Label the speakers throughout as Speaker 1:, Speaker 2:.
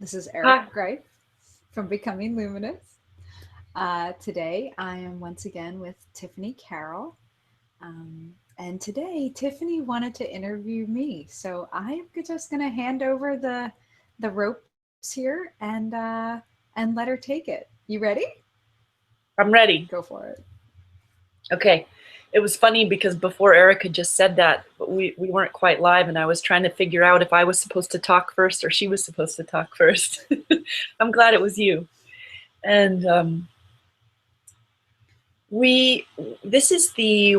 Speaker 1: This is Erika
Speaker 2: Hi.
Speaker 1: Graiff from Becoming Luminous. Today I am once again with Tiffany Carole. And today Tiffany wanted to interview me. So I am just going to hand over the ropes here and let her take it. You ready?
Speaker 2: I'm ready.
Speaker 1: Go for it.
Speaker 2: Okay. It was funny because before Erika just said that, we weren't quite live, and I was trying to figure out if I was supposed to talk first or she was supposed to talk first. I'm glad it was you. And we this is the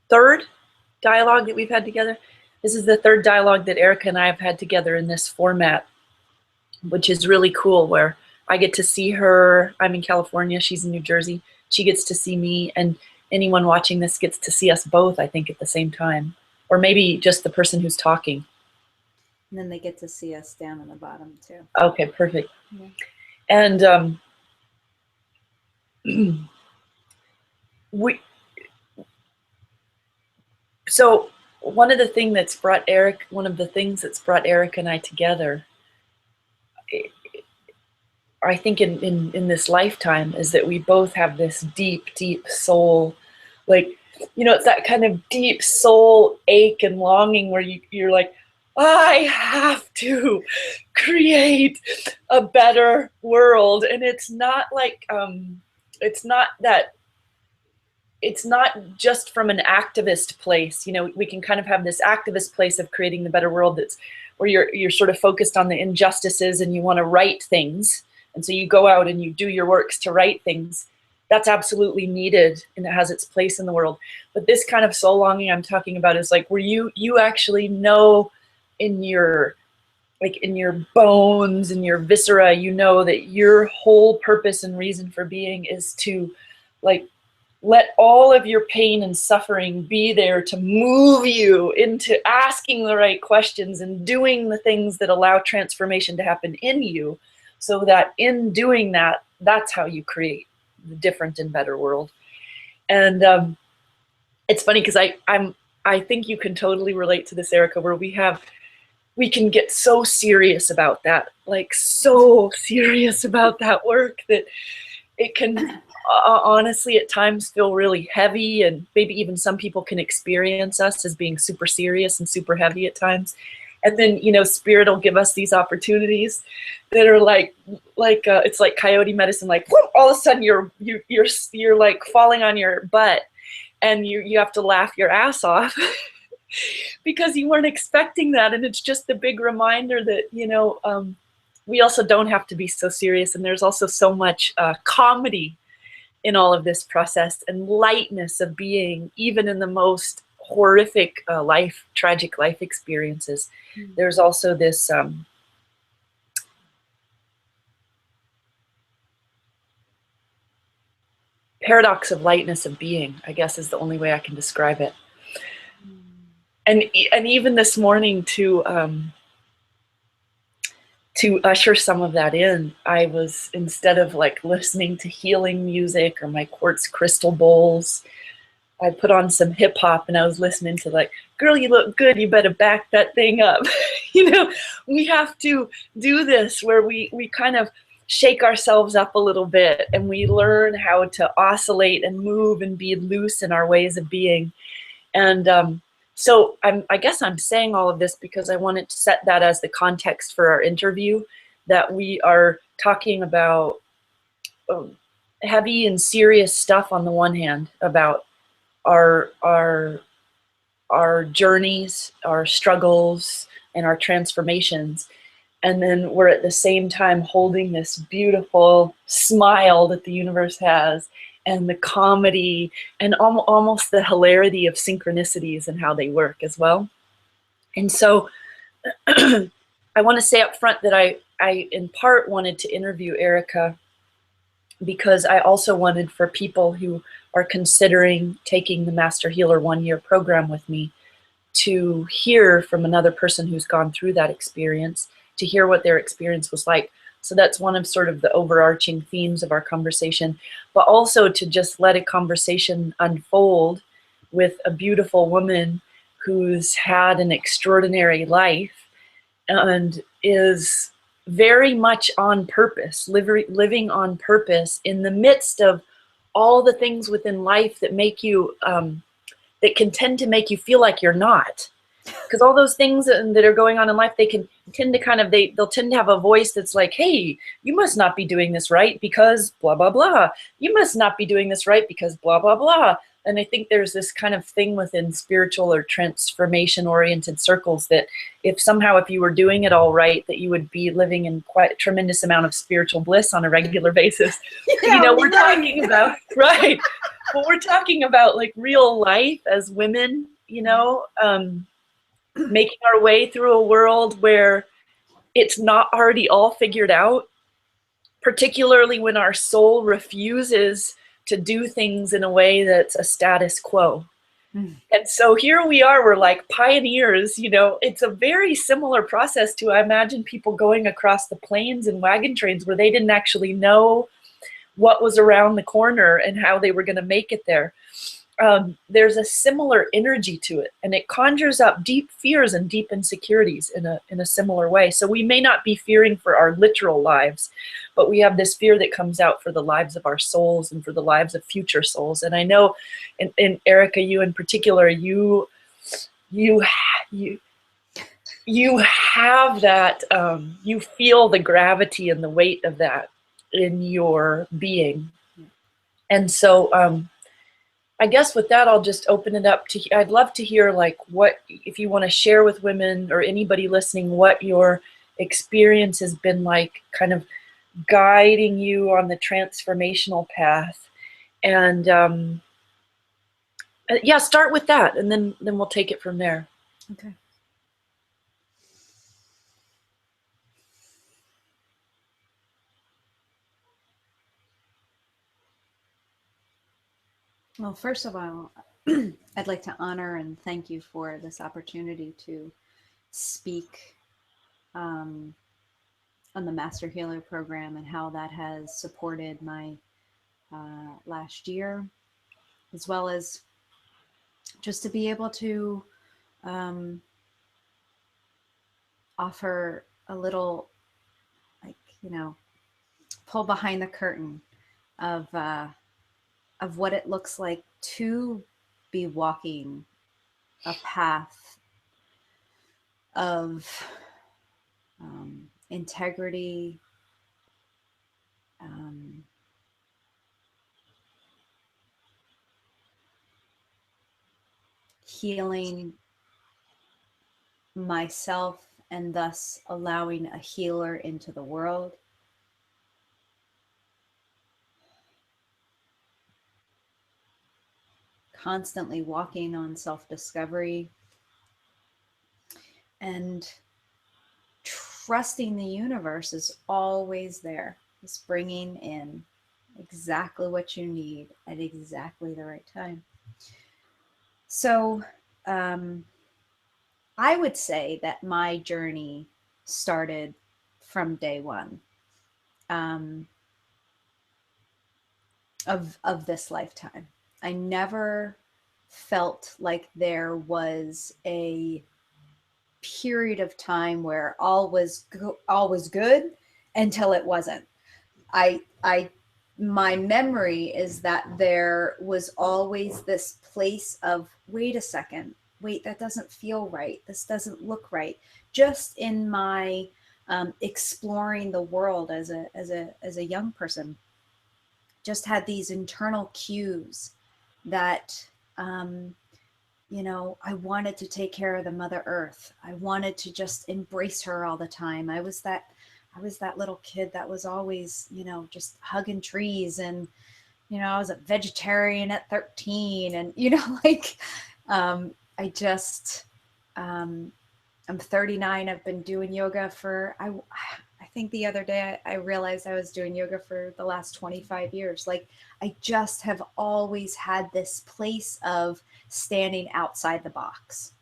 Speaker 2: third dialogue that we've had together. This is the third dialogue that Erika and I have had together in this format, which is really cool, where I get to see her. I'm in California, she's in New Jersey. She gets to see me, and anyone watching this gets to see us both, I think, at the same time. Or maybe just the person who's talking.
Speaker 1: And then they get to see us down in the bottom too.
Speaker 2: Okay, perfect.
Speaker 1: Yeah.
Speaker 2: And we so one of the things that's brought Eric and I together, I think in this lifetime, is that we both have this deep soul, like, it's that kind of deep soul ache and longing where you're like, I have to create a better world. And it's not like it's not that it's not just from an activist place. We can kind of have this activist place of creating the better world, that's where you're sort of focused on the injustices and you want to right things, and so you go out and you do your works to right things. That's absolutely needed, and it has its place in the world. But this kind of soul longing I'm talking about is like where you actually know in your bones, in your viscera, that your whole purpose and reason for being is to, like, let all of your pain and suffering be there to move you into asking the right questions and doing the things that allow transformation to happen in you, so that in doing that, that's how you create the different and better world. And it's funny because I think you can totally relate to this, Erika, where we can get so serious about that, like so serious about that work, that it can honestly at times feel really heavy, and maybe even some people can experience us as being super serious and super heavy at times. And then Spirit will give us these opportunities that are like it's like coyote medicine, like whoop, all of a sudden you're like falling on your butt, and you have to laugh your ass off because you weren't expecting that. And it's just the big reminder that we also don't have to be so serious, and there's also so much comedy in all of this process, and lightness of being, even in the most horrific tragic life experiences. There's also this paradox of lightness of being, I guess, is the only way I can describe it. And even this morning, to usher some of that in, I was, instead of like listening to healing music or my quartz crystal bowls, I put on some hip hop, and I was listening to, like, girl, you look good, you better back that thing up. We have to do this where we kind of shake ourselves up a little bit, and we learn how to oscillate and move and be loose in our ways of being. And so I guess I'm saying all of this because I wanted to set that as the context for our interview, that we are talking about heavy and serious stuff on the one hand, about our journeys, our struggles, and our transformations. And then we're at the same time holding this beautiful smile that the universe has, and the comedy, and almost the hilarity of synchronicities and how they work as well. And so I want to say up front that I in part wanted to interview Erika because I also wanted for people who are considering taking the Master Healer 1-year program with me to hear from another person who's gone through that experience, to hear what their experience was like. So that's one of sort of the overarching themes of our conversation, but also to just let a conversation unfold with a beautiful woman who's had an extraordinary life, and is very much on purpose, living on purpose in the midst of all the things within life that make you, that can tend to make you feel like you're not. Because all those things that are going on in life, they can tend to kind of, they'll tend to have a voice that's like, hey, you must not be doing this right because blah, blah, blah. You must not be doing this right because blah, blah, blah. And I think there's this kind of thing within spiritual or transformation-oriented circles that if you were doing it all right, that you would be living in quite a tremendous amount of spiritual bliss on a regular basis.
Speaker 1: Yeah,
Speaker 2: we're talking about, right, but we're talking about like real life as women, making our way through a world where it's not already all figured out, particularly when our soul refuses to do things in a way that's a status quo. And so here we are, we're like pioneers, it's a very similar process to, I imagine, people going across the plains in wagon trains where they didn't actually know what was around the corner and how they were going to make it there. There's a similar energy to it, and it conjures up deep fears and deep insecurities in a similar way. So we may not be fearing for our literal lives, but we have this fear that comes out for the lives of our souls and for the lives of future souls. And I know, in Erika, you in particular, you have that. You feel the gravity and the weight of that in your being, and so. I guess with that, I'll just open it up to, I'd love to hear like what, if you want to share with women or anybody listening, what your experience has been like, kind of guiding you on the transformational path. And yeah, start with that, and then we'll take it from there.
Speaker 1: Okay. Well, first of all, I'd like to honor and thank you for this opportunity to speak on the Master Healer program and how that has supported my last year, as well as just to be able to offer a little, like, pull behind the curtain of what it looks like to be walking a path of integrity, healing myself, and thus allowing a healer into the world. Constantly walking on self-discovery and trusting the universe is always there. It's bringing in exactly what you need at exactly the right time. So I would say that my journey started from day one of this lifetime. I never felt like there was a period of time where all was good until it wasn't. My memory is that there was always this place of, wait a second, wait, that doesn't feel right, this doesn't look right. Just in my exploring the world as a young person, just had these internal cues that I wanted to take care of the Mother Earth. I wanted to just embrace her all the time. I was that little kid that was always, just hugging trees. And, I was a vegetarian at 13. And, I just, I'm 39. I've been doing yoga for, I think the other day I realized I was doing yoga for the last 25 years. Like, I just have always had this place of standing outside the box.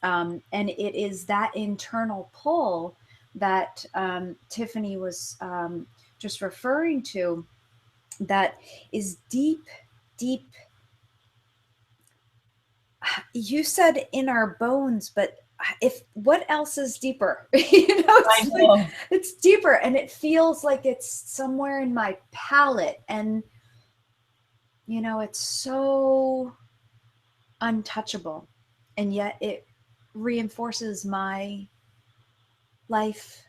Speaker 1: And it is that internal pull that Tiffany was just referring to, that is deep. You said in our bones, but if what else is deeper? It's
Speaker 2: I
Speaker 1: like,
Speaker 2: know.
Speaker 1: it's deeper, and it feels like it's somewhere in my palate, and it's so untouchable, and yet it reinforces my life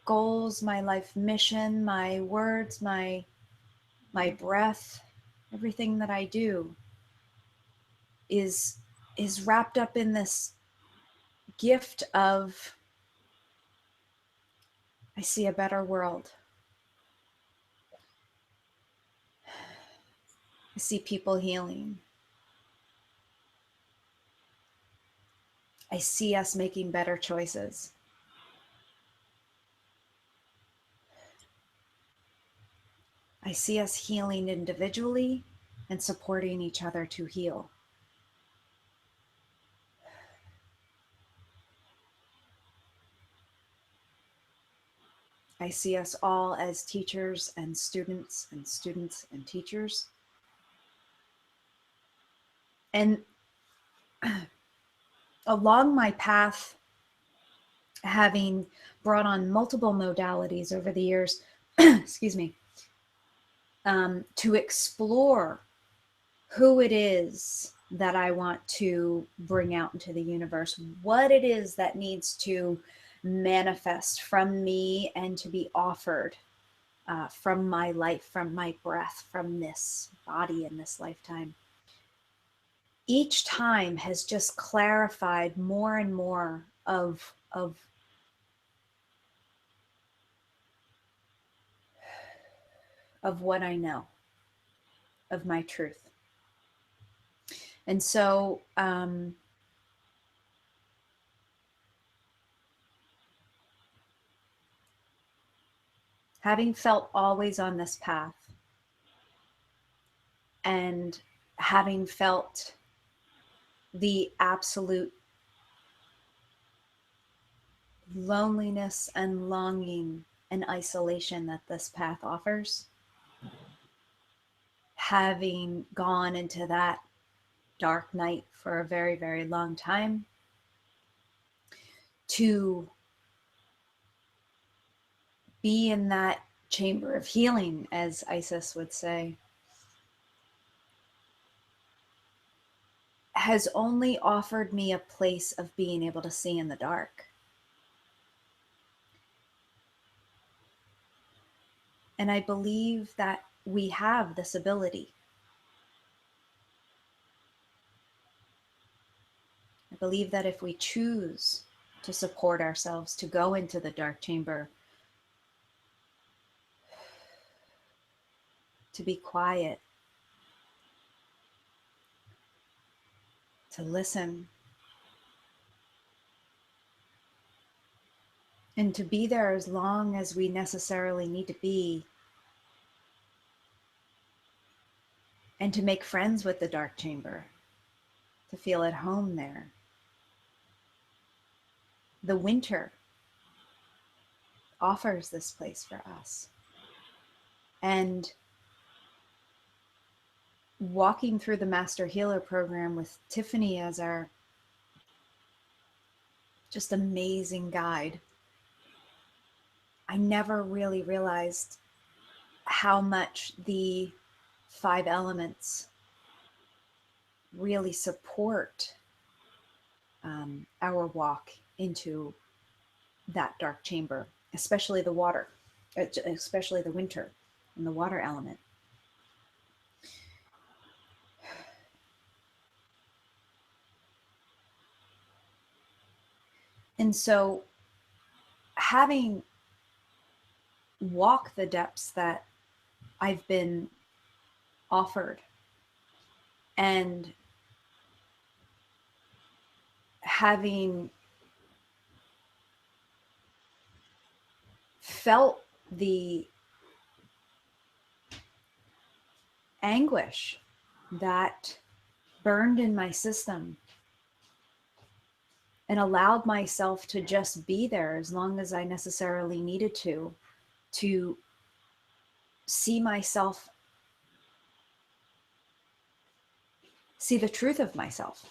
Speaker 1: goals, my life mission, my words, my breath, everything that I do is wrapped up in this gift of, I see a better world. I see people healing. I see us making better choices. I see us healing individually and supporting each other to heal. I see us all as teachers and students and students and teachers. And along my path, having brought on multiple modalities over the years, excuse me, to explore who it is that I want to bring out into the universe, what it is that needs to manifest from me and to be offered from my life, from my breath, from this body in this lifetime. Each time has just clarified more and more of what I know, of my truth. And so having felt always on this path, and having felt the absolute loneliness and longing and isolation that this path offers, having gone into that dark night for a very, very long time, to be in that chamber of healing, as Isis would say, has only offered me a place of being able to see in the dark. And I believe that we have this ability. I believe that if we choose to support ourselves to go into the dark chamber, to be quiet, to listen, and to be there as long as we necessarily need to be, and to make friends with the dark chamber, to feel at home there. The winter offers this place for us. And walking through the Master Healer program with Tiffany as our just amazing guide, I never really realized how much the 5 elements really support our walk into that dark chamber, especially the water, especially the winter and the water element. And so, having walked the depths that I've been offered, and having felt the anguish that burned in my system, and allowed myself to just be there as long as I necessarily needed to see myself, see the truth of myself.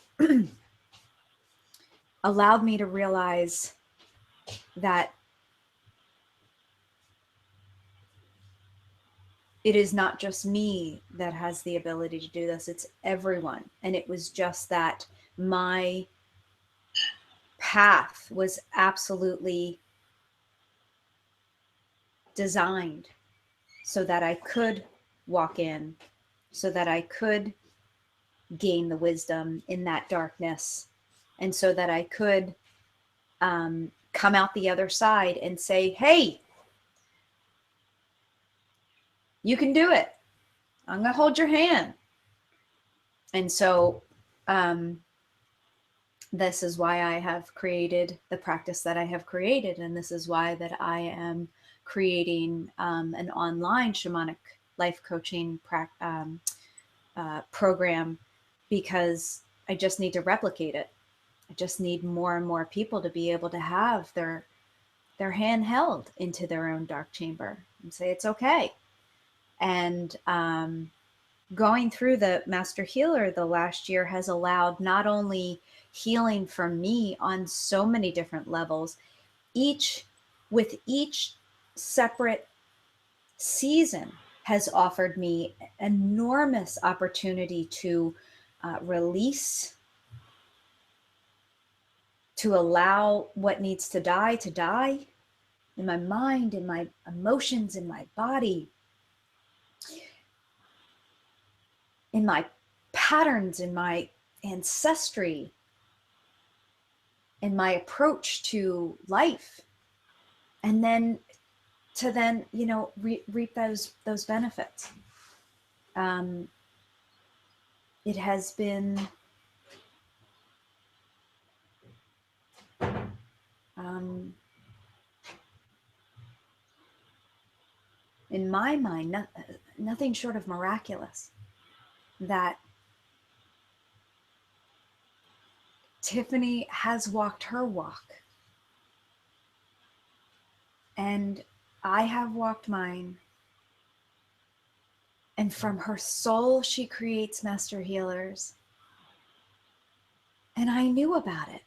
Speaker 1: allowed me to realize that it is not just me that has the ability to do this, it's everyone. And it was just that my path was absolutely designed so that I could walk in, so that I could gain the wisdom in that darkness, and so that I could come out the other side and say, hey, you can do it. I'm going to hold your hand. And so this is why I have created the practice that I have created. And this is why that I am creating an online shamanic life coaching program, because I just need to replicate it. I just need more and more people to be able to have their hand held into their own dark chamber and say it's okay. And going through the Master Healer the last year has allowed not only healing for me on so many different levels, each separate season has offered me enormous opportunity to release, to allow what needs to die in my mind, in my emotions, in my body, in my patterns, in my ancestry, in my approach to life, and then to reap those benefits. It has been in my mind, nothing short of miraculous that Tiffany has walked her walk, and I have walked mine. And from her soul, she creates master healers. And I knew about it.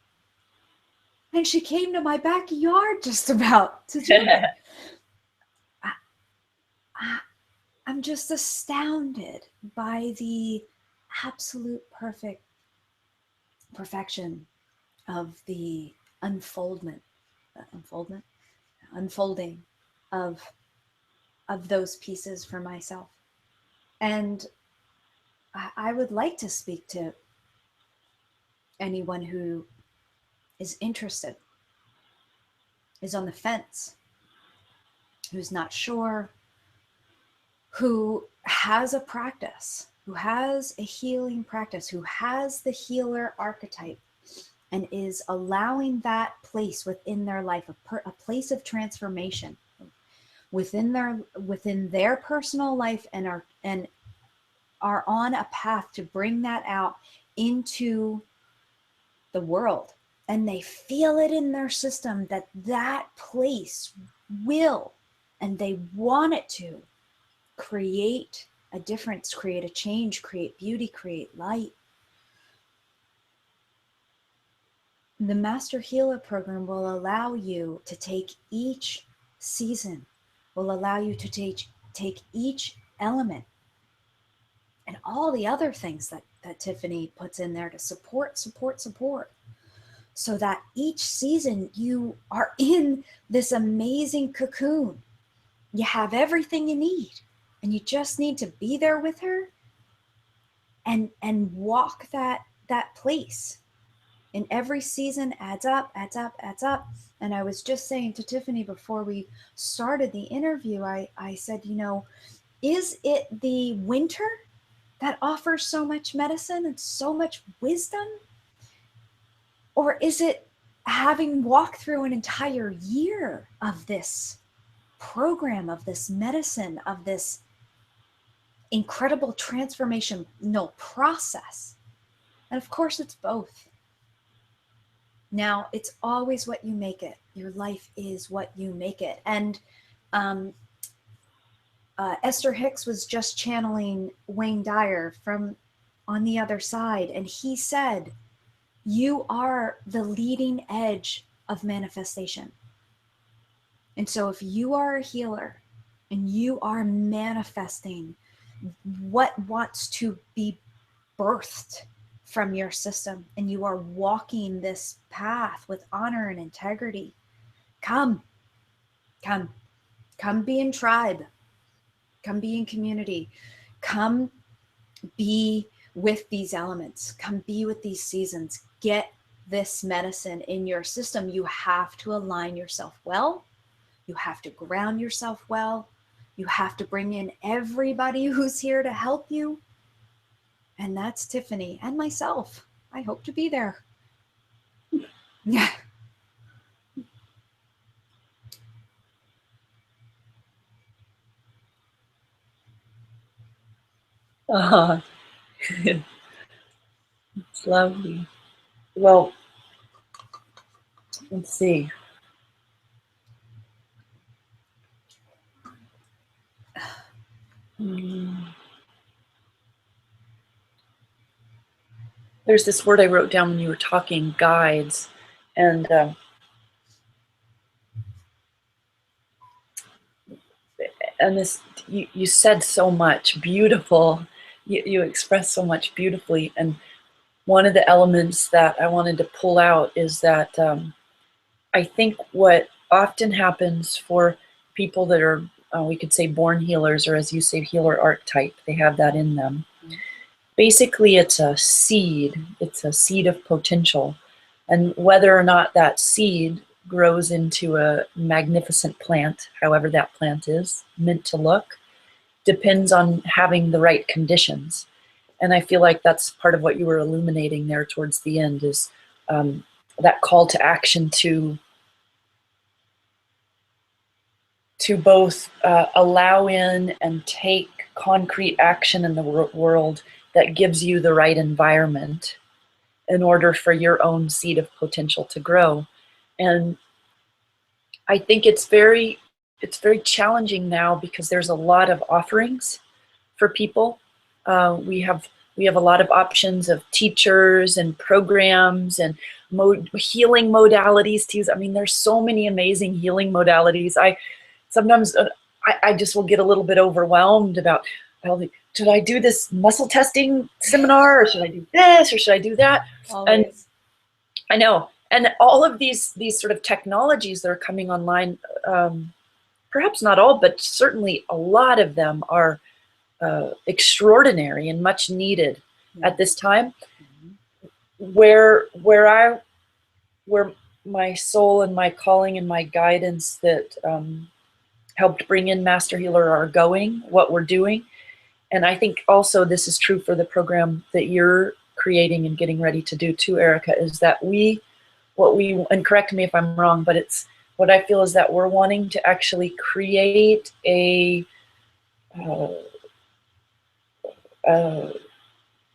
Speaker 1: And she came to my backyard just about to do it. I'm just astounded by the absolute perfection of the unfolding of those pieces for myself. And I would like to speak to anyone who is interested, is on the fence, who's not sure, who has a practice, who has a healing practice, who has the healer archetype, and is allowing that place within their life, a place of transformation within their personal life, and are on a path to bring that out into the world. And they feel it in their system that place will, and they want it to create a difference, create a change, create beauty, create light. The Master Healer program will allow you to take each season, will allow you to take each element and all the other things that Tiffany puts in there to support, so that each season you are in this amazing cocoon. You have everything you need, and you just need to be there with her and walk that place. And every season adds up. And I was just saying to Tiffany before we started the interview, I said, is it the winter that offers so much medicine and so much wisdom? Or is it having walked through an entire year of this program, of this medicine, of this incredible transformational process? And of course, it's both. Now, it's always what you make it. Your life is what you make it. And Esther Hicks was just channeling Wayne Dyer from On the Other Side. And he said, You are the leading edge of manifestation. And so if you are a healer and you are manifesting what wants to be birthed from your system, and you are walking this path with honor and integrity, come be in tribe, come be in community, come be with these elements, come be with these seasons, get this medicine in your system. You have to align yourself well. You have to ground yourself well. You have to bring in everybody who's here to help you. And that's Tiffany and myself. I hope to be there. Yeah.
Speaker 2: It's lovely. Well, let's see. There's this word I wrote down when you were talking, guides, and this you said so much beautiful. You expressed so much beautifully, and one of the elements that I wanted to pull out is that I think what often happens for people that are, we could say, born healers, or as you say, healer archetype, they have that in them. Basically, it's a seed. It's a seed of potential. And whether or not that seed grows into a magnificent plant, however that plant is meant to look, depends on having the right conditions. And I feel like that's part of what you were illuminating there towards the end, is that call to action to both allow in and take concrete action in the world that gives you the right environment in order for your own seed of potential to grow. And I think it's very challenging now because there's a lot of offerings for people. We have a lot of options of teachers and programs and healing modalities to use. I mean, there's so many amazing healing modalities. Sometimes I just will get a little bit overwhelmed about, should I do this muscle testing seminar, or should I do this, or should I do that?
Speaker 1: Always.
Speaker 2: And I know, and all of these sort of technologies that are coming online, perhaps not all, but certainly a lot of them are extraordinary and much needed at this time. Where my soul and my calling and my guidance that helped bring in Master Healer are going, what we're doing. And I think also this is true for the program that you're creating and getting ready to do too, Erika, is that and correct me if I'm wrong, but it's what I feel is that we're wanting to actually create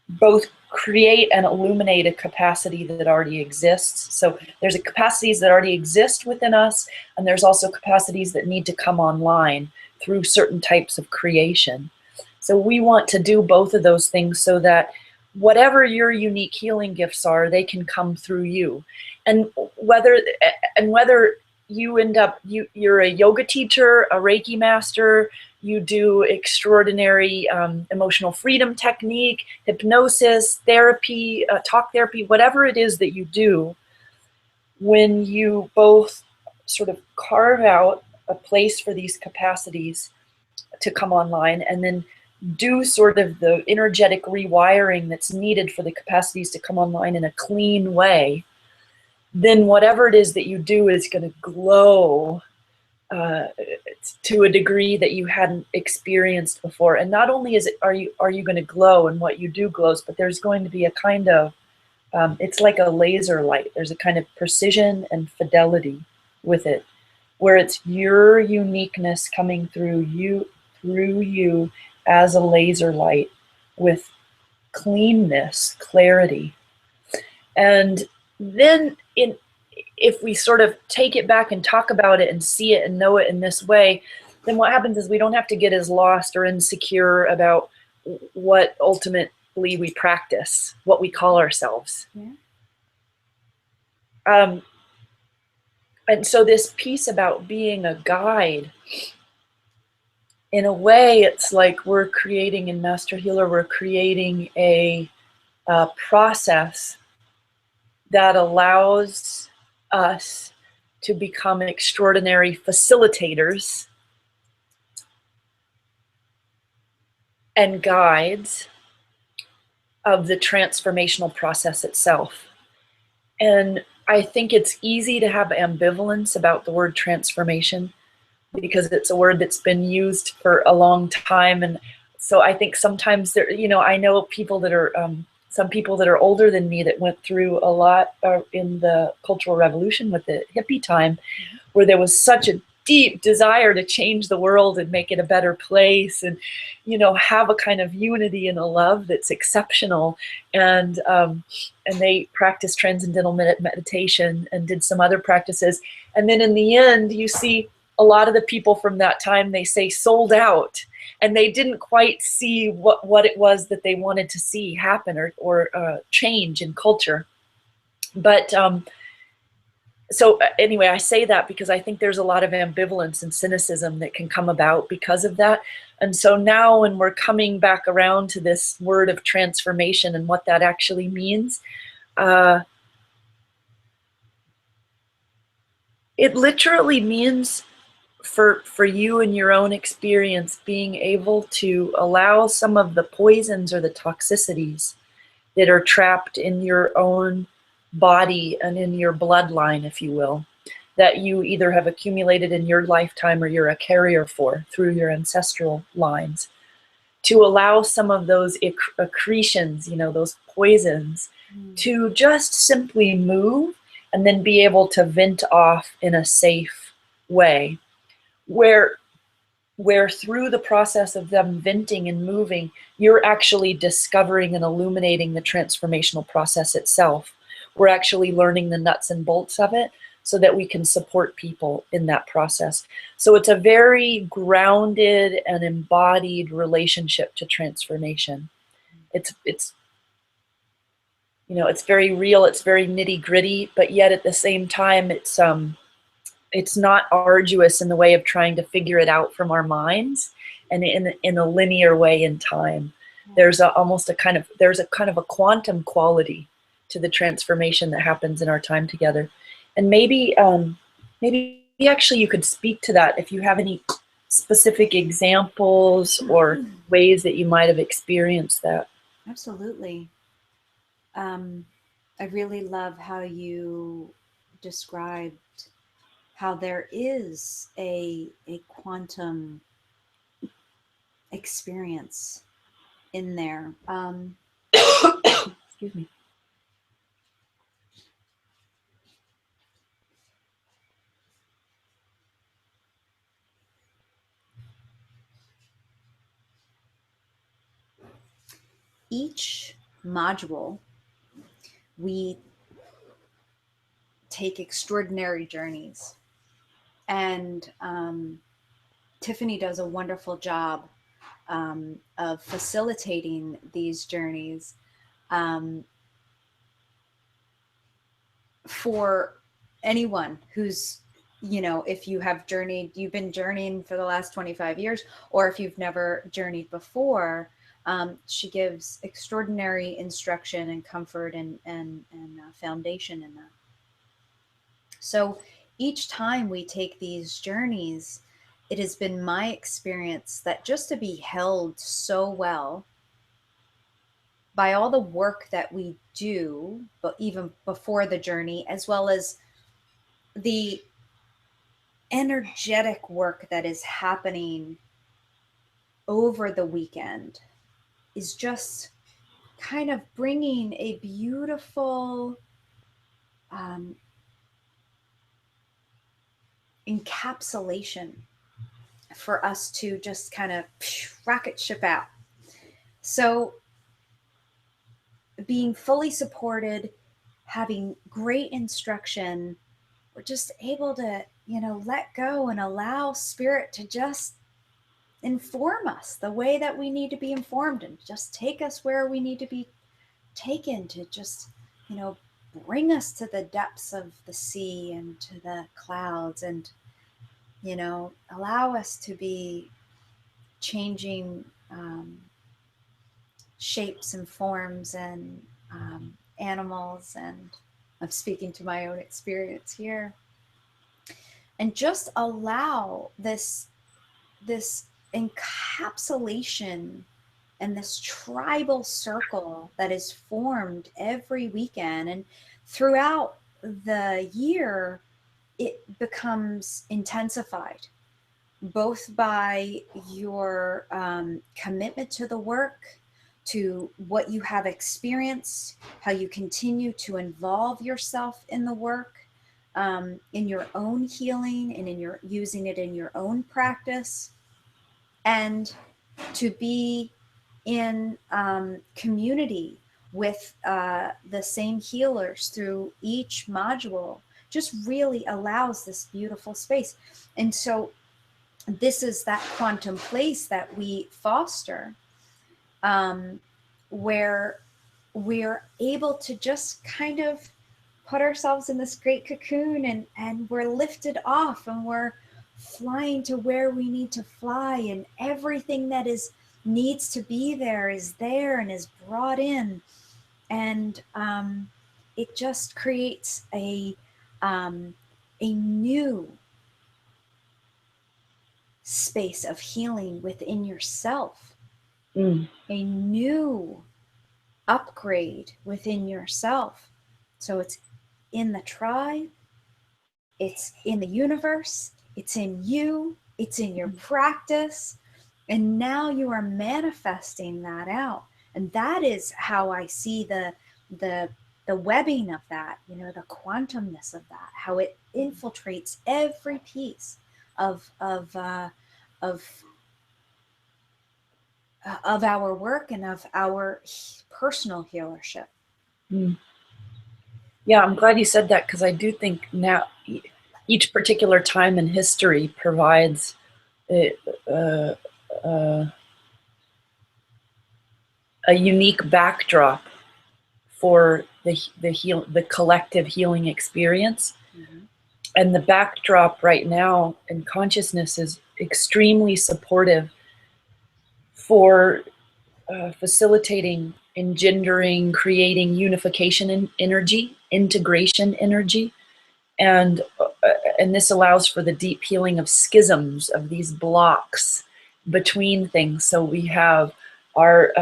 Speaker 2: both create and illuminate a capacity that already exists. So there's capacities that already exist within us, and there's also capacities that need to come online through certain types of creation. So we want to do both of those things so that whatever your unique healing gifts are, they can come through you. And whether you end up, you're a yoga teacher, a Reiki master, you do extraordinary emotional freedom technique, hypnosis, therapy, talk therapy, whatever it is that you do, when you both sort of carve out a place for these capacities to come online and then do sort of the energetic rewiring that's needed for the capacities to come online in a clean way, then whatever it is that you do is going to glow to a degree that you hadn't experienced before. And not only are you going to glow and what you do glows, but there's going to be a kind of, it's like a laser light. There's a kind of precision and fidelity with it, where it's your uniqueness coming through you as a laser light with cleanness, clarity. And then if we sort of take it back and talk about it and see it and know it in this way, then what happens is we don't have to get as lost or insecure about what ultimately we practice, what we call ourselves.
Speaker 1: Yeah.
Speaker 2: And so this piece about being a guide, in a way, it's like we're creating in Master Healer, we're creating a process that allows us to become extraordinary facilitators and guides of the transformational process itself. And I think it's easy to have ambivalence about the word transformation because it's a word that's been used for a long time. And so I think sometimes there, I know people that are, some people that are older than me that went through a lot in the Cultural Revolution with the hippie time, where there was such a deep desire to change the world and make it a better place, and have a kind of unity and a love that's exceptional. And they practiced transcendental meditation and did some other practices. And then in the end, you see a lot of the people from that time, they say, sold out, and they didn't quite see what it was that they wanted to see happen or change in culture. But so anyway, I say that because I think there's a lot of ambivalence and cynicism that can come about because of that. And so now when we're coming back around to this word of transformation and what that actually means, it literally means for you in your own experience, being able to allow some of the poisons or the toxicities that are trapped in your own body and in your bloodline, if you will, that you either have accumulated in your lifetime or you're a carrier for through your ancestral lines, to allow some of those accretions, those poisons, to just simply move and then be able to vent off in a safe way, where through the process of them venting and moving, you're actually discovering and illuminating the transformational process itself. We're actually learning the nuts and bolts of it so that we can support people in that process. So it's a very grounded and embodied relationship to transformation. It's very real, it's very nitty-gritty, but yet at the same time, it's not arduous in the way of trying to figure it out from our minds and in a linear way in time. There's a kind of a quantum quality to the transformation that happens in our time together. And maybe actually you could speak to that if you have any specific examples or ways that you might have experienced that.
Speaker 1: Absolutely. I really love how you described how there is a quantum experience in there.
Speaker 2: Excuse me.
Speaker 1: Each module, we take extraordinary journeys. And Tiffany does a wonderful job of facilitating these journeys for anyone who's, if you have you've been journeying for the last 25 years, or if you've never journeyed before. She gives extraordinary instruction and comfort and foundation in that. So each time we take these journeys, it has been my experience that just to be held so well by all the work that we do, but even before the journey, as well as the energetic work that is happening over the weekend, is just kind of bringing a beautiful encapsulation for us to just kind of rocket ship out. So being fully supported, having great instruction, we're just able to, let go and allow spirit to just inform us the way that we need to be informed and just take us where we need to be taken, to just, bring us to the depths of the sea and to the clouds, and, you know, allow us to be changing shapes and forms and animals. And I'm speaking to my own experience here. And just allow this encapsulation and this tribal circle that is formed every weekend and throughout the year. It becomes intensified, both by your commitment to the work, to what you have experienced, how you continue to involve yourself in the work, in your own healing, and in your using it in your own practice, and to be in community with the same healers through each module just really allows this beautiful space. And so this is that quantum place that we foster, where we're able to just kind of put ourselves in this great cocoon, and we're lifted off, and we're flying to where we need to fly, and everything that needs to be there and is brought in. And it just creates a new space of healing within yourself, a new upgrade within yourself. So it's in the tribe, it's in the universe, it's in you, it's in your practice, and now you are manifesting that out. And that is how I see the webbing of that, you know, the quantumness of that, how it infiltrates every piece of our work and of our personal healership.
Speaker 2: Yeah, I'm glad you said that, because I do think now each particular time in history provides a unique backdrop for the collective healing experience. Mm-hmm. And the backdrop right now in consciousness is extremely supportive for facilitating, engendering, creating unification energy, integration energy, and this allows for the deep healing of schisms, of these blocks between things. So we have our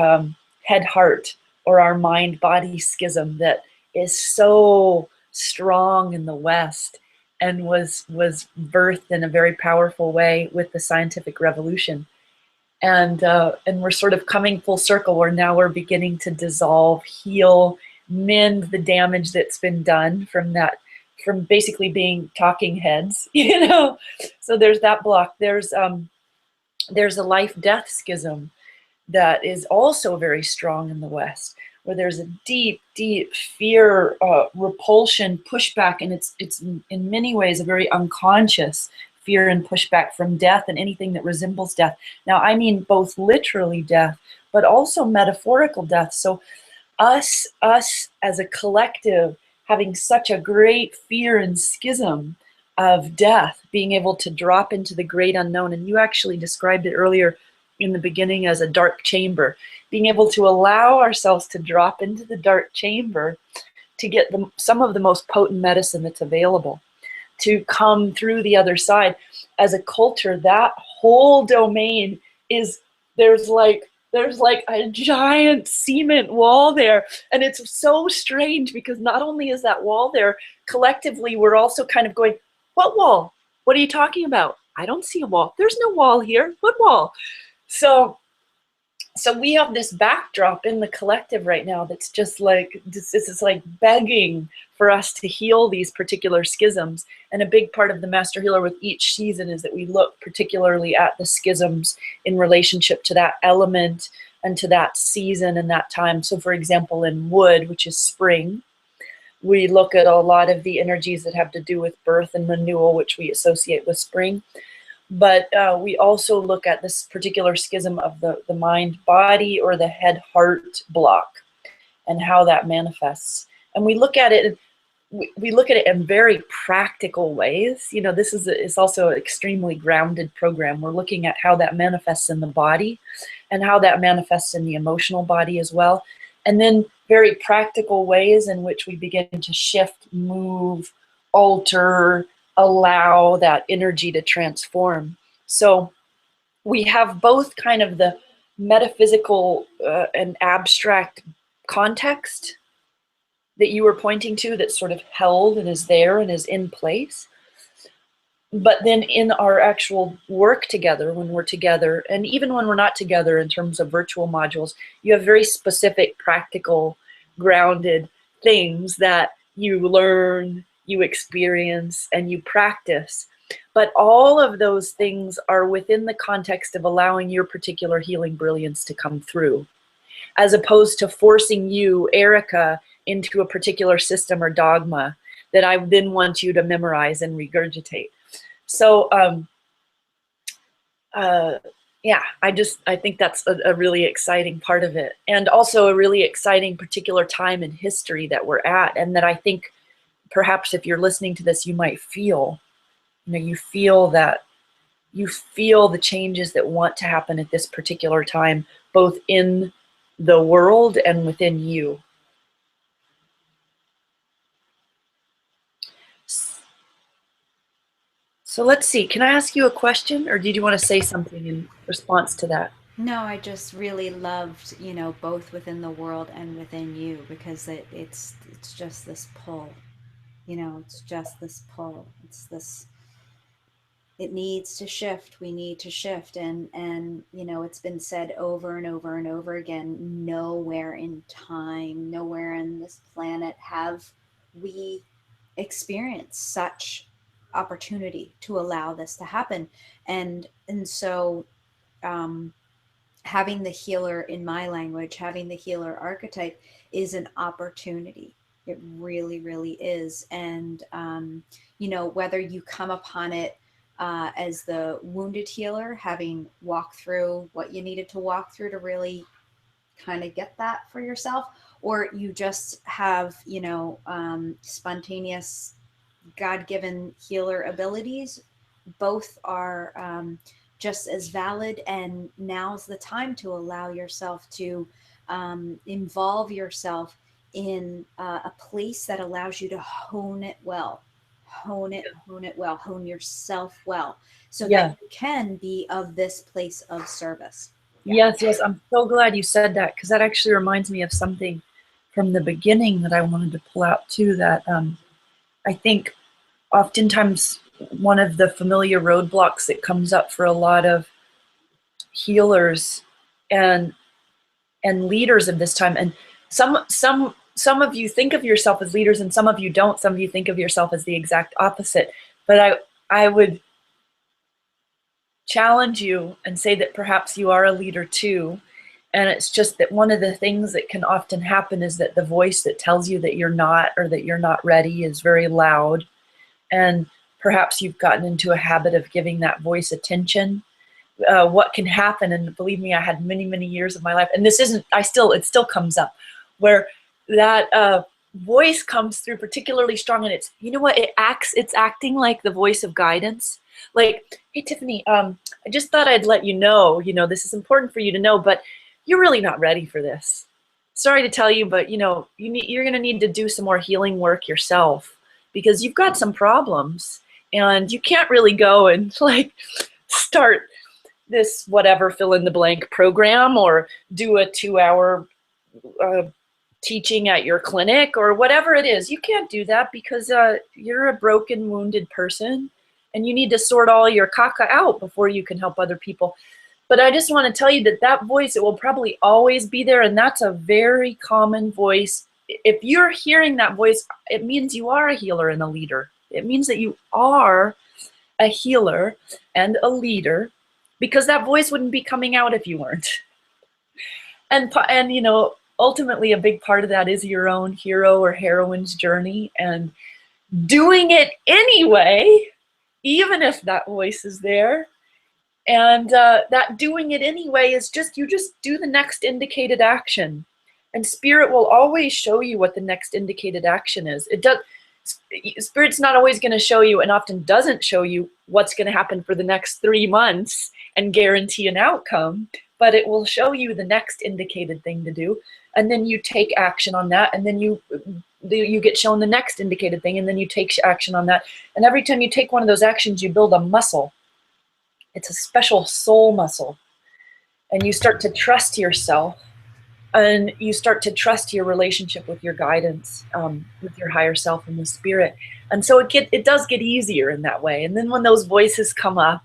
Speaker 2: head-heart or our mind-body schism that is so strong in the West and was birthed in a very powerful way with the scientific revolution. And we're sort of coming full circle, where now we're beginning to dissolve, heal, mend the damage that's been done from basically being talking heads, you know. So there's that block. There's a life-death schism that is also very strong in the West, where there's a deep, deep fear, repulsion, pushback, and it's in many ways a very unconscious fear and pushback from death and anything that resembles death. Now, I mean both literally death, but also metaphorical death. So us as a collective having such a great fear and schism of death, being able to drop into the great unknown. And you actually described it earlier in the beginning as a dark chamber, being able to allow ourselves to drop into the dark chamber to get some of the most potent medicine that's available, to come through the other side. As a culture, that whole domain there's like a giant cement wall there. And it's so strange, because not only is that wall there, collectively we're also kind of going, what wall? What are you talking about? I don't see a wall. There's no wall here. What wall? So we have this backdrop in the collective right now that's just like, this is like begging for us to heal these particular schisms. And a big part of the Master Healer with each season is that we look particularly at the schisms in relationship to that element and to that season and that time. So for example, in wood, which is spring, we look at a lot of the energies that have to do with birth and renewal, which we associate with spring. But we also look at this particular schism of the mind-body or the head-heart block and how that manifests. And we look at it, we look at it in very practical ways. You know, this is also an extremely grounded program. We're looking at how that manifests in the body and how that manifests in the emotional body as well. And then very practical ways in which we begin to shift, move, alter, allow that energy to transform. So we have both kind of the metaphysical and abstract context that you were pointing to, that's sort of held and is there and is in place. But then in our actual work together, when we're together, and even when we're not together in terms of virtual modules, you have very specific, practical, grounded things that you learn, you experience, and you practice. But all of those things are within the context of allowing your particular healing brilliance to come through, as opposed to forcing you, Erika, into a particular system or dogma that I then want you to memorize and regurgitate. So, yeah, I think that's a really exciting part of it, and also a really exciting particular time in history that we're at, and that I think perhaps if you're listening to this, you might feel, you know, you feel the changes that want to happen at this particular time, both in the world and within you. So let's see, can I ask you a question, or did you want to say something in response to that?
Speaker 1: No, I just really loved, you know, both within the world and within you, because it's just this pull, you know, it's just this pull. It's this, it needs to shift. We need to shift. And, you know, it's been said over and over and over again, nowhere in time, nowhere in this planet have we experienced such opportunity to allow this to happen. And so, um, having the healer, in my language, having the healer archetype is an opportunity. It really, really is. And, you know, whether you come upon it as the wounded healer, having walked through what you needed to walk through to really kind of get that for yourself, or you just have, you know, spontaneous God-given healer abilities, both are just as valid. And now's the time to allow yourself to involve yourself in a place that allows you to hone it well, hone it well, hone yourself well, so that
Speaker 2: Yeah.
Speaker 1: you can be of this place of service. Yeah.
Speaker 2: Yes, I'm so glad you said that, because that actually reminds me of something from the beginning that I wanted to pull out too, that I think oftentimes one of the familiar roadblocks that comes up for a lot of healers and leaders of this time, and some of you think of yourself as leaders and some of you don't, some of you think of yourself as the exact opposite, but I would challenge you and say that perhaps you are a leader too. And it's just that one of the things that can often happen is that the voice that tells you that you're not, or that you're not ready, is very loud. And perhaps you've gotten into a habit of giving that voice attention. What can happen, and believe me, I had many, many years of my life, and it still comes up, where that voice comes through particularly strong, and it's, you know what, it's acting like the voice of guidance. Like, hey, Tiffany, I just thought I'd let you know, this is important for you to know, but you're really not ready for this. Sorry to tell you, but you're going to need to do some more healing work yourself, because you've got some problems, and you can't really go and like start this whatever fill in the blank program, or do a 2-hour teaching at your clinic, or whatever it is. You can't do that, because you're a broken, wounded person, and you need to sort all your caca out before you can help other people. But I just want to tell you that voice, it will probably always be there, and that's a very common voice. If you're hearing that voice, it means you are a healer and a leader. It means that you are a healer and a leader, because that voice wouldn't be coming out if you weren't. And ultimately a big part of that is your own hero or heroine's journey, and doing it anyway, even if that voice is there. And that doing it anyway is you just do the next indicated action. And spirit will always show you what the next indicated action is. It does. Spirit's not always going to show you, and often doesn't show you, what's going to happen for the next 3 months and guarantee an outcome, but it will show you the next indicated thing to do, and then you take action on that, and then you get shown the next indicated thing, and then you take action on that. And every time you take one of those actions, you build a muscle. It's a special soul muscle, and you start to trust yourself, and you start to trust your relationship with your guidance, with your higher self and the spirit. And so it does get easier in that way. And then when those voices come up,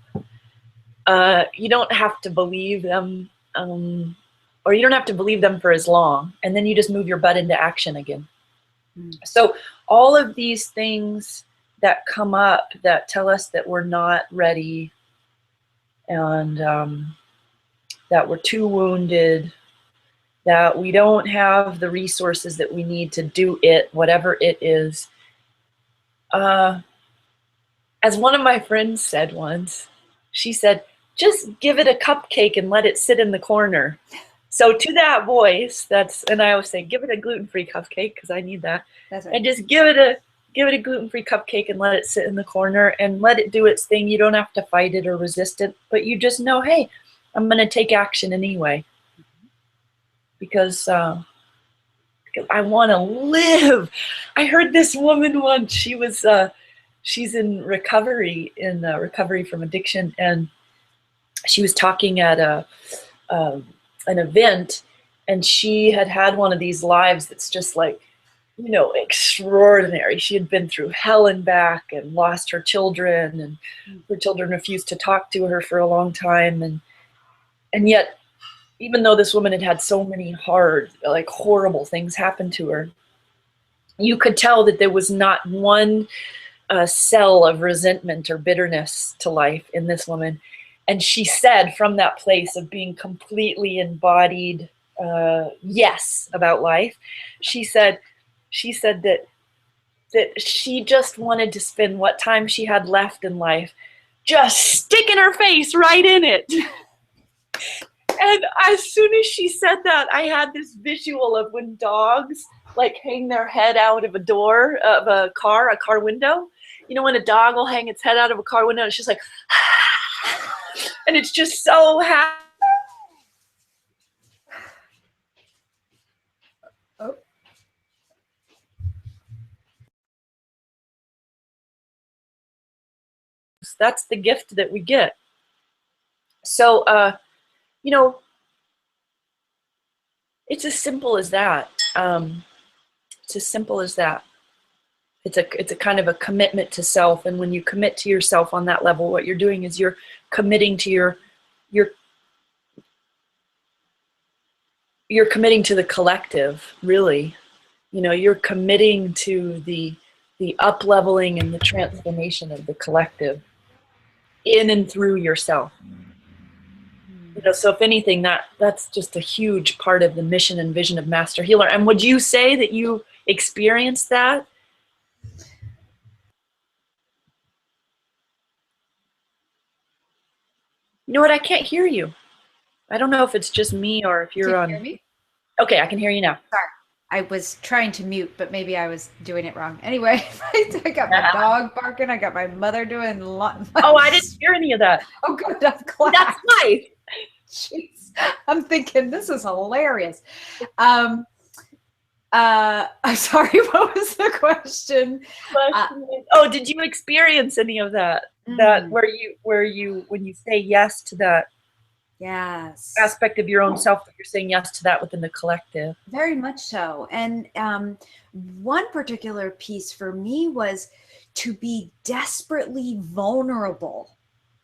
Speaker 2: you don't have to believe them, or you don't have to believe them for as long. And then you just move your butt into action again. So all of these things that come up that tell us that we're not ready, and that we're too wounded, that we don't have the resources that we need to do it, whatever it is. As one of my friends said once, she said, just give it a cupcake and let it sit in the corner. So to that voice, and I always say, give it a gluten-free cupcake, because I need that. That's right. And just give it a gluten-free cupcake and let it sit in the corner and let it do its thing. You don't have to fight it or resist it, but you just know, hey, I'm going to take action anyway. Because I want to live. I heard this woman once. She's in recovery from addiction, and she was talking at an event, and she had one of these lives that's just like, extraordinary. She had been through hell and back and lost her children, and her children refused to talk to her for a long time, and yet, even though this woman had so many horrible things happen to her, you could tell that there was not one cell of resentment or bitterness to life in this woman. And she said, from that place of being completely embodied yes about life, she said that she just wanted to spend what time she had left in life just sticking her face right in it. And as soon as she said that, I had this visual of when dogs hang their head out of a door of a car window. When a dog will hang its head out of a car window, it's just like, and it's just so happy.
Speaker 1: Oh.
Speaker 2: That's the gift that we get. So, it's as simple as that. It's as simple as that. It's a kind of a commitment to self, and when you commit to yourself on that level, what you're doing is you're committing to you're committing to the collective, really. You're committing to the up-leveling and the transformation of the collective in and through yourself. So if anything, that's just a huge part of the mission and vision of Master Healer. And would you say that you experienced that? You know what? I can't hear you. I don't know if it's just me or if you're on.
Speaker 1: Can you hear me?
Speaker 2: Okay, I can hear you now.
Speaker 1: Sorry. I was trying to mute, but maybe I was doing it wrong. Anyway, I got my dog barking. I got my mother doing
Speaker 2: Oh, I didn't hear any of that.
Speaker 1: Oh, good. I'm glad.
Speaker 2: That's nice.
Speaker 1: Jeez. I'm thinking this is hilarious. I'm sorry, what was the question?
Speaker 2: Did you experience any of that? That where you when you say yes to that aspect of your own self, that you're saying yes to that within the collective?
Speaker 1: Very much so. And one particular piece for me was to be desperately vulnerable.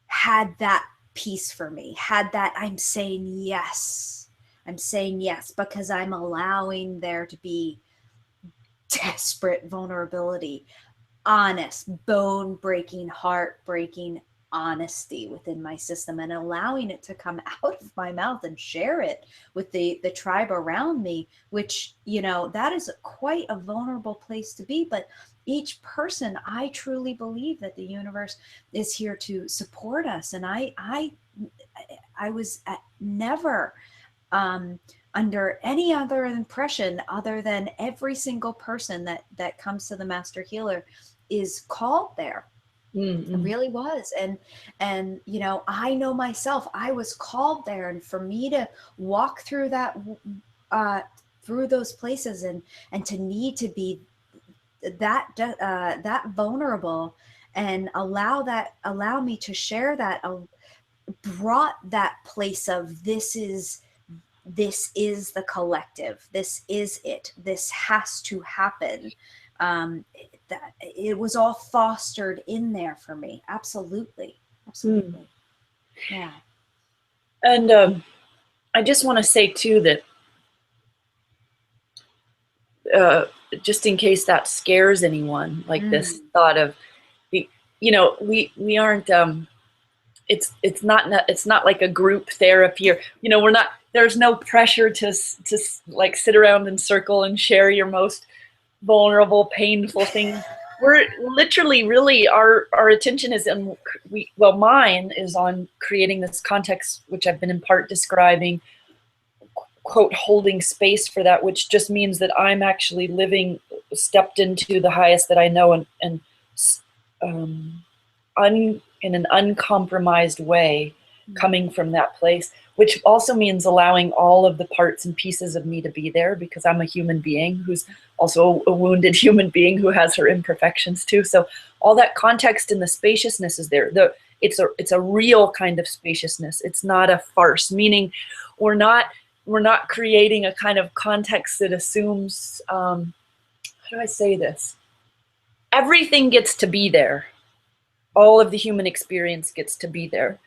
Speaker 1: Had that piece for me, had that I'm saying yes because I'm allowing there to be desperate vulnerability, honest, bone-breaking, heart-breaking honesty within my system, and allowing it to come out of my mouth and share it with the tribe around me, which, that is quite a vulnerable place to be. But each person, I truly believe that the universe is here to support us. And I was never under any other impression other than every single person that comes to the master healer is called there. It
Speaker 2: Mm-hmm.
Speaker 1: really was. And you know, I know myself, I was called there, and for me to walk through that, uh through those places, and to need to be that vulnerable, and allow me to share that, brought that place of this is the collective, this is it, this has to happen. That it was all fostered in there for me. Absolutely.
Speaker 2: Mm.
Speaker 1: Absolutely. Yeah.
Speaker 2: And I just want to say too that uh, just in case that scares anyone, like this
Speaker 1: Mm.
Speaker 2: thought of the, you know, we aren't. It's not like a group therapy, or you know, we're not. There's no pressure to like sit around in circle and share your most vulnerable, painful things. We're literally, really, our attention is in mine is on creating this context, which I've been in part describing, quote, holding space for that, which just means that I'm actually living, stepped into the highest that I know, and um, in an uncompromised way, coming from that place, which also means allowing all of the parts and pieces of me to be there, because I'm a human being who's also a wounded human being who has her imperfections too. So all that context and the spaciousness is there. It's a real kind of spaciousness. It's not a farce, meaning we're not creating a kind of context that assumes, how do I say this? Everything gets to be there. All of the human experience gets to be there.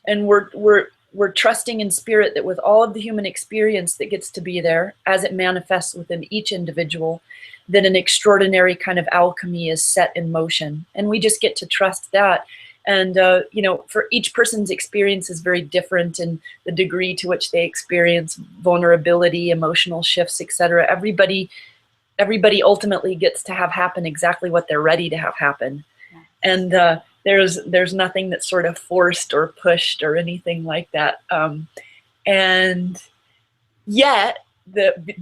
Speaker 2: And we're trusting in spirit that with all of the human experience that gets to be there, as it manifests within each individual, that an extraordinary kind of alchemy is set in motion. And we just get to trust that. And, you know, for each person's experience is very different in the degree to which they experience vulnerability, emotional shifts, etc. Everybody ultimately gets to have happen exactly what they're ready to have happen.
Speaker 1: Yes.
Speaker 2: And there's nothing that's sort of forced or pushed or anything like that. And yet,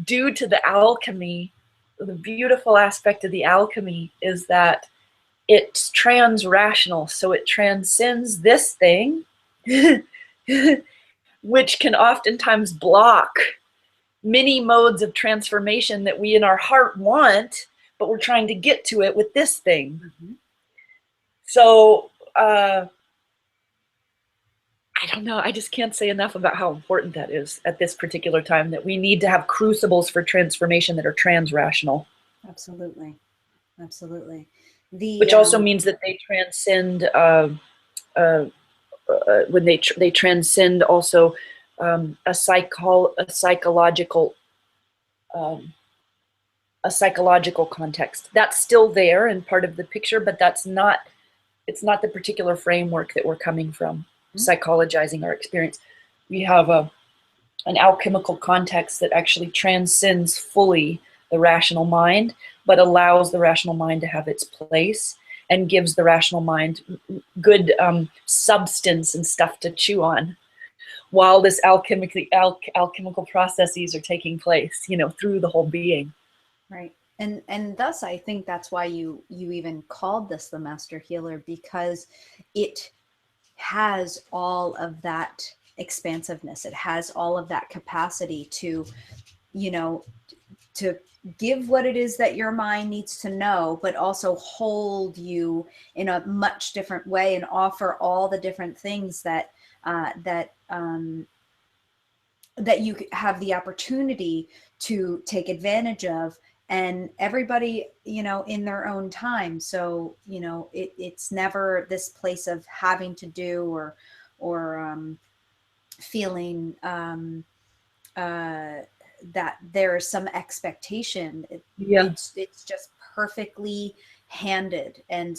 Speaker 2: due to the alchemy, the beautiful aspect of the alchemy is that it's trans-rational, so it transcends this thing, which can oftentimes block many modes of transformation that we in our heart want, but we're trying to get to it with this thing.
Speaker 1: Mm-hmm.
Speaker 2: So I don't know. I just can't say enough about how important that is at this particular time, that we need to have crucibles for transformation that are trans-rational.
Speaker 1: Absolutely. Absolutely.
Speaker 2: Which also means that they transcend, when they transcend also a psychological um, a psychological context. That's still there and part of the picture, but it's not the particular framework that we're coming from, psychologizing our experience. We have an alchemical context that actually transcends fully the rational mind, but allows the rational mind to have its place and gives the rational mind good substance and stuff to chew on while this alchemical processes are taking place, you know, through the whole being.
Speaker 1: Right. And thus I think that's why you even called this the master healer, because it has all of that expansiveness. It has all of that capacity to, you know, to give what it is that your mind needs to know, but also hold you in a much different way and offer all the different things that that you have the opportunity to take advantage of, and everybody, you know, in their own time. So, you know, it's never this place of having to do, or feeling that there is some expectation.
Speaker 2: Yeah.
Speaker 1: It's just perfectly handed, and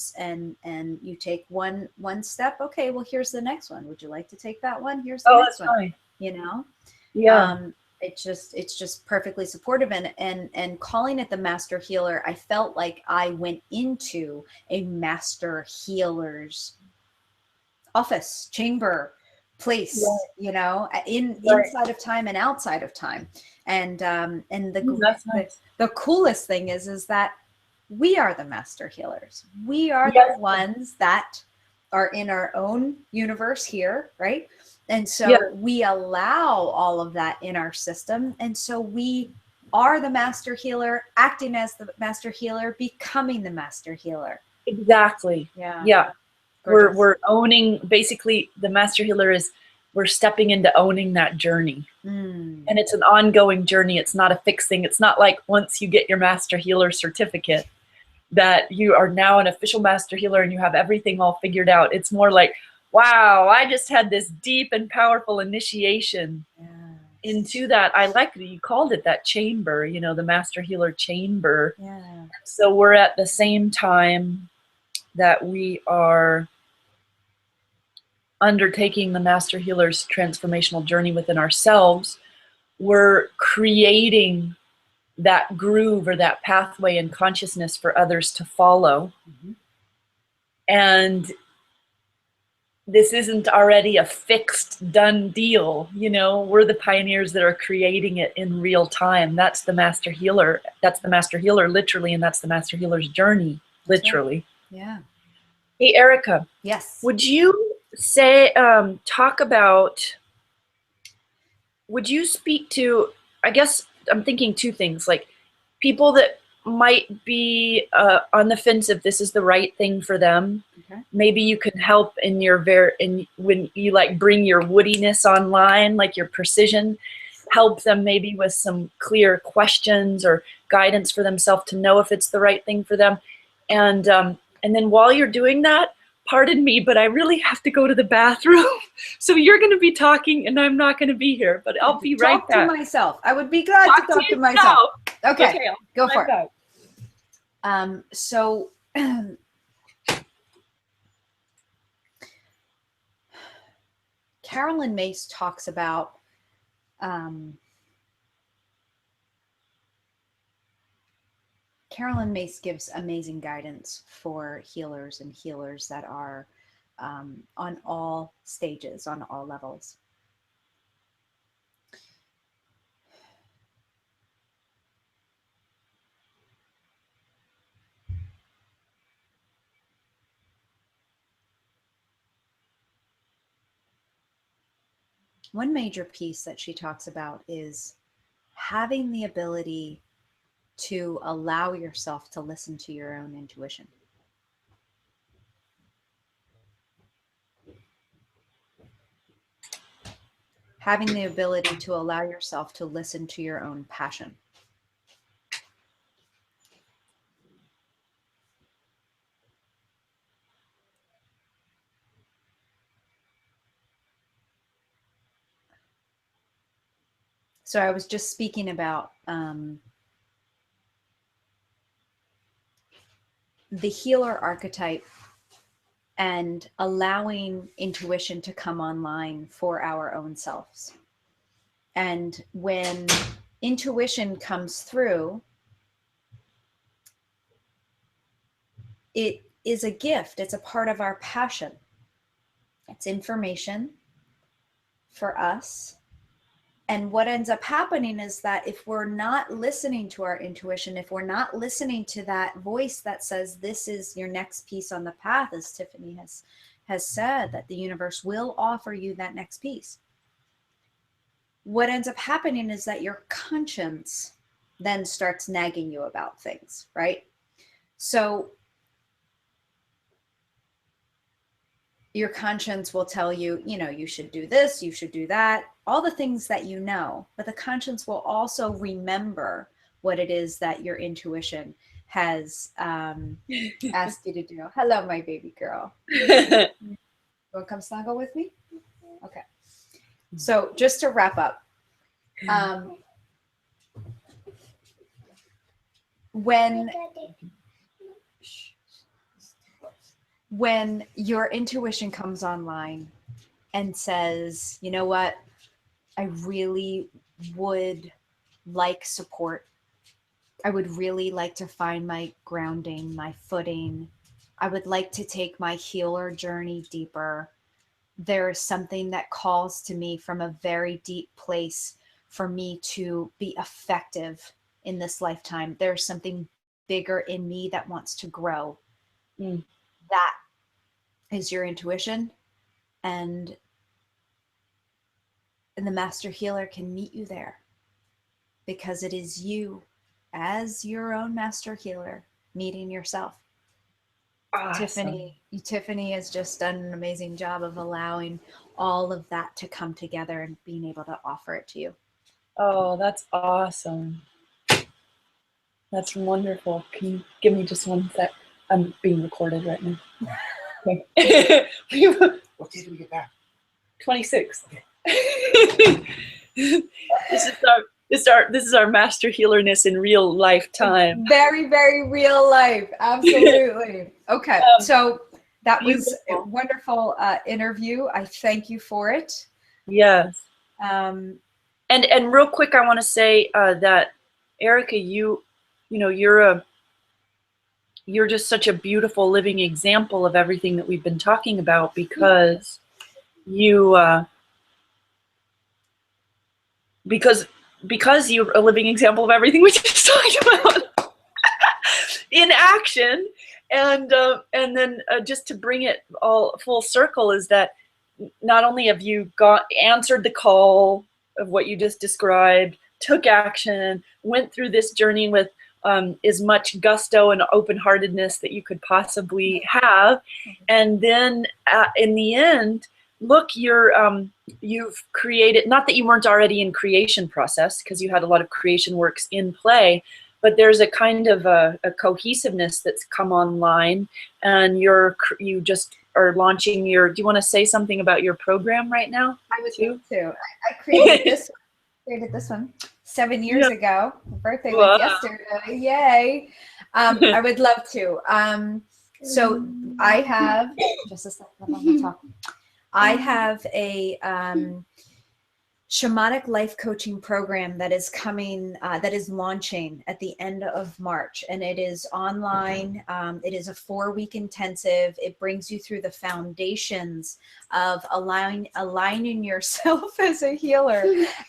Speaker 1: you take one step. Okay, well, here's the next one. Would you like to take that one? Here's the
Speaker 2: Oh,
Speaker 1: next
Speaker 2: that's
Speaker 1: one.
Speaker 2: fine.
Speaker 1: You know,
Speaker 2: Yeah.
Speaker 1: it's just perfectly supportive, and calling it the master healer, I felt like I went into a master healer's office, chamber, place,
Speaker 2: Right.
Speaker 1: you know,
Speaker 2: Right.
Speaker 1: inside of time and outside of time. And
Speaker 2: That's nice.
Speaker 1: the coolest thing is that we are the master healers. We are
Speaker 2: Yes.
Speaker 1: the ones that are in our own universe here, right? And
Speaker 2: Yeah.
Speaker 1: so we allow all of that in our system. And so we are the master healer, acting as the master healer, becoming the master healer.
Speaker 2: Exactly.
Speaker 1: Yeah.
Speaker 2: Yeah.
Speaker 1: Gorgeous.
Speaker 2: We're owning, basically the master healer is, we're stepping into owning that journey.
Speaker 1: Mm.
Speaker 2: And it's an ongoing journey. It's not a fixed thing. It's not like once you get your master healer certificate that you are now an official master healer and you have everything all figured out. It's more like, wow, I just had this deep and powerful initiation into that. I like that you called it that chamber, you know, the master healer chamber.
Speaker 1: Yeah.
Speaker 2: So we're at the same time that we are undertaking the master healer's transformational journey within ourselves, we're creating that groove or that pathway in consciousness for others to follow.
Speaker 1: Mm-hmm.
Speaker 2: And this isn't already a fixed, done deal. You know, we're the pioneers that are creating it in real time. That's the master healer. That's the master healer, literally, and that's the master healer's journey, literally.
Speaker 1: Right. Yeah.
Speaker 2: Hey, Erika.
Speaker 1: Yes.
Speaker 2: Would you say, talk about, would you speak to, I guess I'm thinking two things, like people that might be on the fence if this is the right thing for them.
Speaker 1: Okay.
Speaker 2: Maybe you can help in your when you like bring your woodiness online, like your precision, help them maybe with some clear questions or guidance for themselves to know if it's the right thing for them. And then while you're doing that, pardon me, but I really have to go to the bathroom. So you're going to be talking and I'm not going to be here, but I'll be right back.
Speaker 1: Talk to myself. I would be glad to talk to myself. Okay, go for it. So Carolyn Myss talks about Carolyn Myss gives amazing guidance for healers and healers that are on all stages, on all levels. One major piece that she talks about is having the ability to allow yourself to listen to your own intuition. Having the ability to allow yourself to listen to your own passion. So I was just speaking about the healer archetype and allowing intuition to come online for our own selves. And when intuition comes through, it is a gift. It's a part of our passion. It's information for us. And what ends up happening is that if we're not listening to our intuition, if we're not listening to that voice that says, this is your next piece on the path, as Tiffany has said, that the universe will offer you that next piece. What ends up happening is that your conscience then starts nagging you about things, right? So your conscience will tell you, you know, you should do this, you should do that, all the things that you know, but the conscience will also remember what it is that your intuition has asked you to do. Hello, my baby girl. You want to come snuggle with me? Okay. So just to wrap up, when your intuition comes online and says, you know what, I really would like support. I would really like to find my grounding, my footing. I would like to take my healer journey deeper. there is something that calls to me from a very deep place for me to be effective in this lifetime. There's something bigger in me that wants to grow.
Speaker 2: Mm.
Speaker 1: That is your intuition, and the master healer can meet you there, because it is you as your own master healer meeting yourself.
Speaker 2: Awesome.
Speaker 1: Tiffany has just done an amazing job of allowing all of that to come together and being able to offer it to you.
Speaker 2: Oh, that's awesome. That's wonderful. Can you give me just one sec? I'm being recorded right now. Okay.
Speaker 3: What day do we get back?
Speaker 2: 26th. This is our master healerness in real lifetime.
Speaker 1: Very, very real life. Absolutely. Okay. So that was a wonderful interview. I thank you for it.
Speaker 2: Yes.
Speaker 1: And
Speaker 2: real quick, I want to say that Erika, you're just such a beautiful living example of everything that we've been talking about, because you're a living example of everything we just talked about in action. And then just to bring it all full circle is that not only have you answered the call of what you just described, took action, went through this journey with as much gusto and open-heartedness that you could possibly have, and then in the end, look, you've created, not that you weren't already in creation process, because you had a lot of creation works in play, but there's a kind of a cohesiveness that's come online, and you just are launching do you want to say something about your program right now?
Speaker 1: I would love to. I created this one 7 years ago. My birthday was yesterday. Yay. I would love to. So I have, just a second, I'm going to talk. I have a shamanic life coaching program that is coming, that is launching at the end of March, and it is online. It is a 4-week intensive. It brings you through the foundations of aligning yourself as a healer,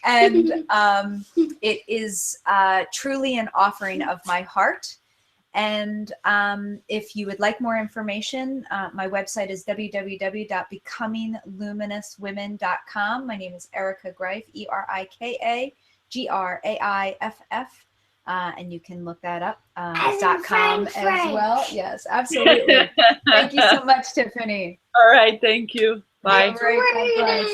Speaker 1: and it is truly an offering of my heart. And if you would like more information, my website is www.becomingluMinousWomen.com. My name is Erika Graiff, ErikaGraiff, and you can look that up, .com as well. Yes, absolutely. Thank you so much, Tiffany.
Speaker 2: All right, thank you. Bye.
Speaker 1: All right, God bless.